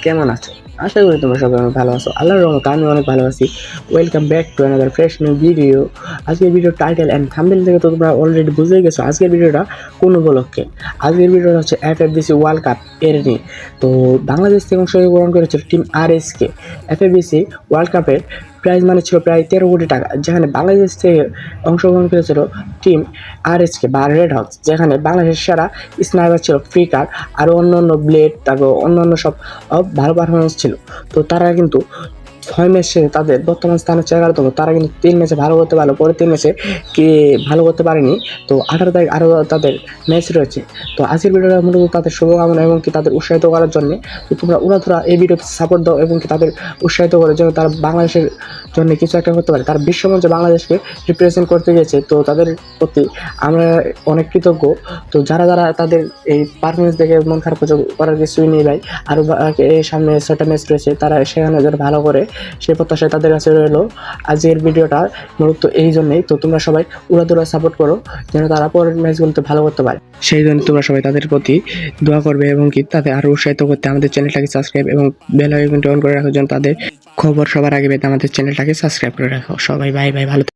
কেমন আছো? আশা করি তোমরা সবাই অনেক ভালো আছো। আল্লাহর রহমতে আমি অনেক ভালো আছি। Welcome back to another fresh new video. আজকের ভিডিও টাইটেল অ্যান্ড থাম্বনেল থেকে তো তোমরা অলরেডি বুঝেই গেছো আজকের ভিডিওটা কোন উপলক্ষে। আজকের ভিডিওটা হচ্ছে এফএফবিসি ওয়ার্ল্ড কাপ এর নিয়ে। তো বাংলাদেশ থেকে অংশগ্রহণ করেছিল টিম আরএসকে। এফএফবিসি ওয়ার্ল্ড কাপের প্রাইজ মানে ছিল প্রায় 13 কোটি টাকা, যেখানে বাংলাদেশ থেকে অংশগ্রহণ করেছিল টিম আরএসকে বা রেড হকস, যেখানে বাংলাদেশের সেরা স্নাইপার ছিল ফ্রিকার, আরও অন্য ব্লেড, তারপর অন্যান্য সব ভালো পারফরমেন্স ছিল। তো তারা কিন্তু 6 ম্যাচে তাদের বর্তমান স্থান হচ্ছে 11তম। তারা কিন্তু 3 ম্যাচে ভালো করতে পারলো, পরে 3 ম্যাচে কি ভালো করতে পারেনি। তো 18 তারিখ আরও তাদের ম্যাচ রয়েছে। তো আজকের ভিডিওটা মূলত তাদের শুভকামনা এবং কি তাদের উৎসাহিত করার জন্য। তো তোমরা উড়াধুরা এই ভিডিওতে সাপোর্ট দাও এবং কি তাদের উৎসাহিত করে যেন তারা বাংলাদেশের জন্য কিছু একটা করতে পারে। তারা বিশ্বমঞ্চে বাংলাদেশকে রিপ্রেজেন্ট করতে গেছে। তো তাদের প্রতি আমরা অনেক কৃতজ্ঞ। তো যারা তাদের এই পারফরমেন্স দেখে মন খারাপ করার কিছুই নেই ভাই। আরও এই সামনে 6টা ম্যাচ রয়েছে, তারা সেখানে যেন ভালো করে সেই প্রত্যাশায় তাদের কাছে রইলো। আজকের ভিডিওটা মূলত এই জন্যই। তো তোমরা সবাই উড়াদুরা সাপোর্ট করো যেন তারা পরের ম্যাচগুলোতে ভালো করতে পারে। সেই জন্য তোমরা সবাই তাদের প্রতি দোয়া করবে এবং কি তাদের আরও উৎসাহিত করতে আমাদের চ্যানেলটাকে সাবস্ক্রাইব এবং বেল আইকনটি অন করে রাখো যেন তাদের খবর সবার আগে পেতে আমাদের চ্যানেলটাকে সাবস্ক্রাইব করে রাখো। সবাই বাই বাই, ভালো